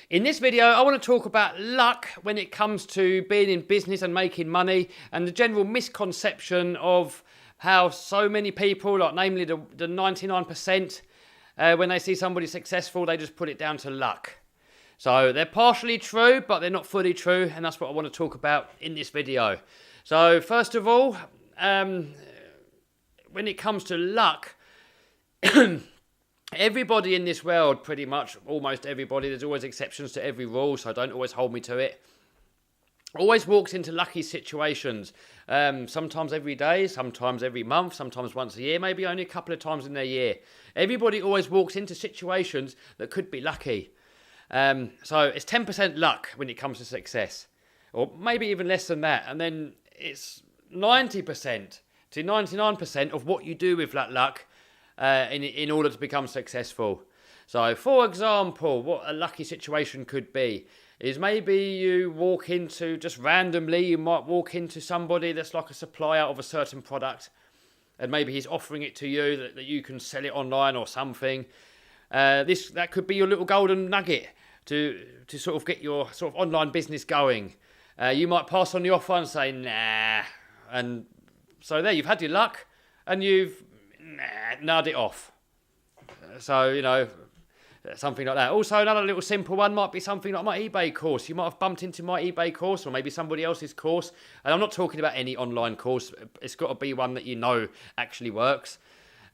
In this video, I want to talk about luck when it comes to being in business and making money, and the general misconception of how so many people, like namely the 99%, when they see somebody successful, they just put it down to luck. So they're partially true, but they're not fully true, and that's what I want to talk about in this video. So first of all, when it comes to luck, everybody in this world, pretty much, almost everybody, there's always exceptions to every rule, so don't always hold me to it, always walks into lucky situations. Sometimes every day, sometimes every month, sometimes once a year, maybe only a couple of times in their year. Everybody always walks into situations that could be lucky. So it's 10% luck when it comes to success, or maybe even less than that, and then it's 90% to 99% of what you do with that luck in order to become successful. So, for example, what a lucky situation could be is maybe you walk into, just randomly, you might walk into somebody that's like a supplier of a certain product, and maybe he's offering it to you that you can sell it online or something. That could be your little golden nugget to sort of get your sort of online business going. You might pass on the offer and say, nah, and so there, you've had your luck, and you've nod it off. So, you know, something like that. Also, another little simple one might be something like my eBay course. You might have bumped into my eBay course, or maybe somebody else's course. And I'm not talking about any online course. It's got to be one that you know actually works.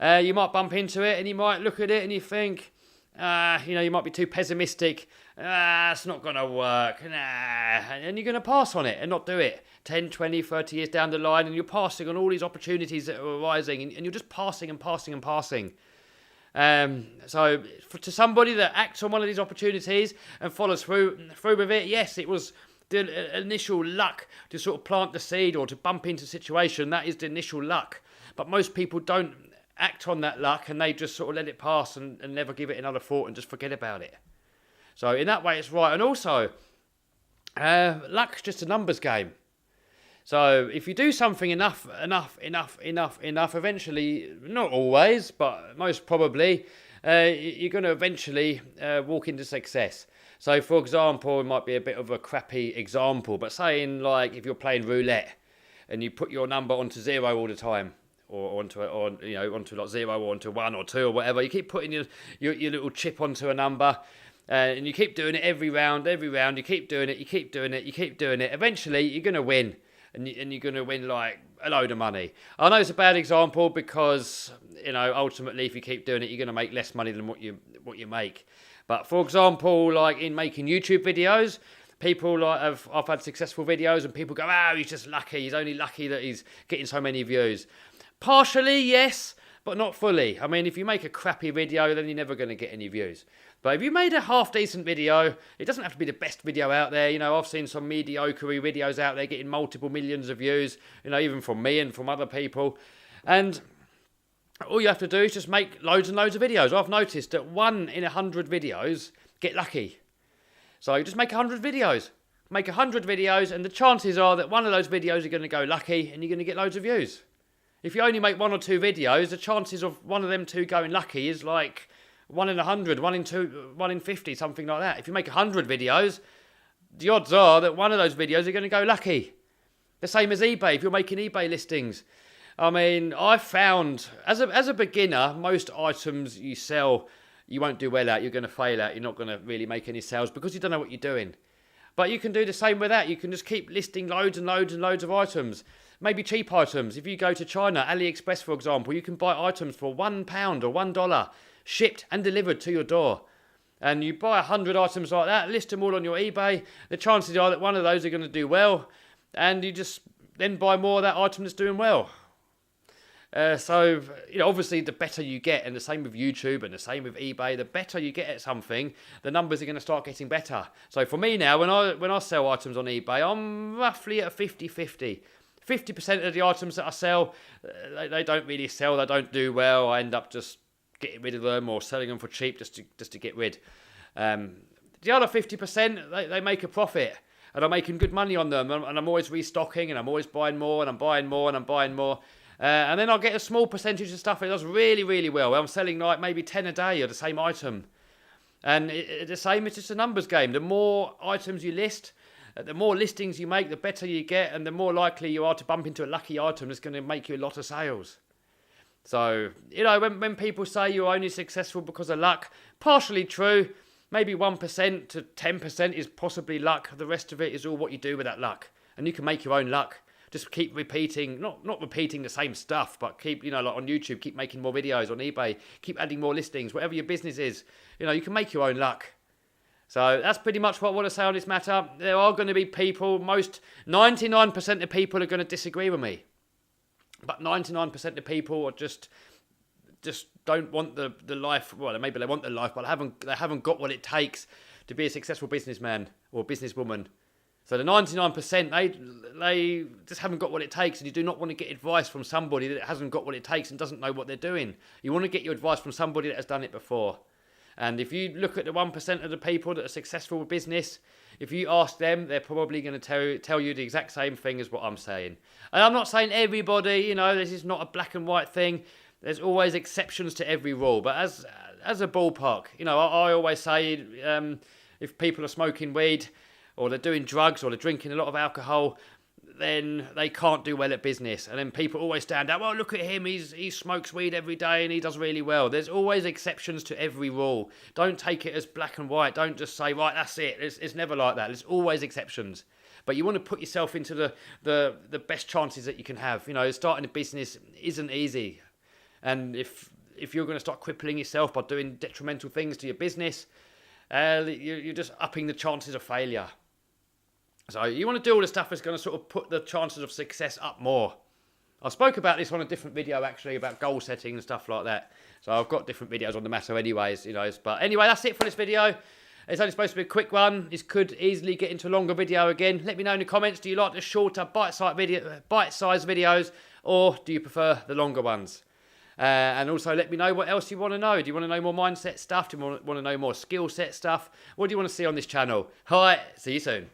You might bump into it, and you might look at it, and you think, you might be too pessimistic. It's not going to work. And you're going to pass on it and not do it. 10, 20, 30 years down the line, and you're passing on all these opportunities that are arising, and you're just passing and passing and passing. So to somebody that acts on one of these opportunities and follows through with it, yes, it was the initial luck to sort of plant the seed or to bump into a situation. That is the initial luck. But most people don't act on that luck, and they just sort of let it pass and never give it another thought and just forget about it. So in that way, it's right. And also, luck's just a numbers game. So if you do something enough, eventually, not always, but most probably, you're going to eventually walk into success. So for example, it might be a bit of a crappy example, but saying like if you're playing roulette and you put your number onto 0 all the time, or onto like 0 or onto 1 or 2 or whatever, you keep putting your little chip onto a number. And you keep doing it every round, you keep doing it. Eventually, you're going to win. And you're going to win like a load of money. I know it's a bad example because, ultimately if you keep doing it, you're going to make less money than what you make. But for example, like in making YouTube videos, people like I've had successful videos and people go, he's just lucky. He's only lucky that he's getting so many views. Partially, yes, but not fully. I mean, if you make a crappy video, then you're never going to get any views. But if you made a half-decent video, it doesn't have to be the best video out there. I've seen some mediocre videos out there getting multiple millions of views, even from me and from other people. And all you have to do is just make loads and loads of videos. I've noticed that 1 in 100 videos get lucky. So you just make 100 videos. Make 100 videos, and the chances are that one of those videos are going to go lucky and you're going to get loads of views. If you only make 1 or 2 videos, the chances of one of them 2 going lucky is like 1 in 100, 1 in 2, 1 in 50, something like that. If you make 100 videos, the odds are that one of those videos are going to go lucky. The same as eBay, if you're making eBay listings. I mean, I found, as a beginner, most items you sell, you won't do well at. You're going to fail at. You're not going to really make any sales because you don't know what you're doing. But you can do the same with that. You can just keep listing loads and loads and loads of items. Maybe cheap items. If you go to China, AliExpress, for example, you can buy items for £1 or $1. Shipped and delivered to your door. And you buy 100 items like that, list them all on your eBay. The chances are that one of those are going to do well, and you just then buy more of that item that's doing well. So obviously the better you get, and the same with YouTube and the same with eBay, the better you get at something, the numbers are going to start getting better. So for me now, when I sell items on eBay, I'm roughly at a 50-50. 50% of the items that I sell, they don't really sell, they don't do well. I end up just getting rid of them or selling them for cheap just to get rid. The other 50%, they make a profit, and I'm making good money on them, and I'm always restocking, and I'm always buying more, and I'm buying more, and I'm buying more. And then I'll get a small percentage of stuff that does really, really well. I'm selling like maybe 10 a day of the same item. And the same, it's just a numbers game. The more items you list, the more listings you make, the better you get, and the more likely you are to bump into a lucky item that's going to make you a lot of sales. So, you know, when people say you're only successful because of luck, partially true. Maybe 1% to 10% is possibly luck. The rest of it is all what you do with that luck. And you can make your own luck. Just keep repeating, not repeating the same stuff, but keep, you know, like on YouTube, keep making more videos, on eBay, keep adding more listings, whatever your business is. You know, you can make your own luck. So that's pretty much what I want to say on this matter. There are going to be people, 99% of people are going to disagree with me. But 99% of people are just don't want the life. Well, maybe they want the life, but they haven't got what it takes to be a successful businessman or businesswoman. So the 99%, they just haven't got what it takes, and you do not want to get advice from somebody that hasn't got what it takes and doesn't know what they're doing. You want to get your advice from somebody that has done it before. And if you look at the 1% of the people that are successful with business, if you ask them, they're probably going to tell you the exact same thing as what I'm saying. And I'm not saying everybody, you know, this is not a black and white thing. There's always exceptions to every rule. But as a ballpark, you know, I always say if people are smoking weed or they're doing drugs or they're drinking a lot of alcohol, then they can't do well at business. And then people always stand out, well, look at him, he smokes weed every day and he does really well. There's always exceptions to every rule. Don't take it as black and white. Don't just say, right, that's it. It's never like that. There's always exceptions. But you want to put yourself into the best chances that you can have. You know, starting a business isn't easy. And if you're going to start crippling yourself by doing detrimental things to your business, you're just upping the chances of failure. So you want to do all the stuff that's going to sort of put the chances of success up more. I spoke about this on a different video, actually, about goal setting and stuff like that. So I've got different videos on the matter anyways, you know. But anyway, that's it for this video. It's only supposed to be a quick one. This could easily get into a longer video again. Let me know in the comments, do you like the shorter bite-sized videos, or do you prefer the longer ones? And also let me know what else you want to know. Do you want to know more mindset stuff? Do you want to know more skill set stuff? What do you want to see on this channel? All right, see you soon.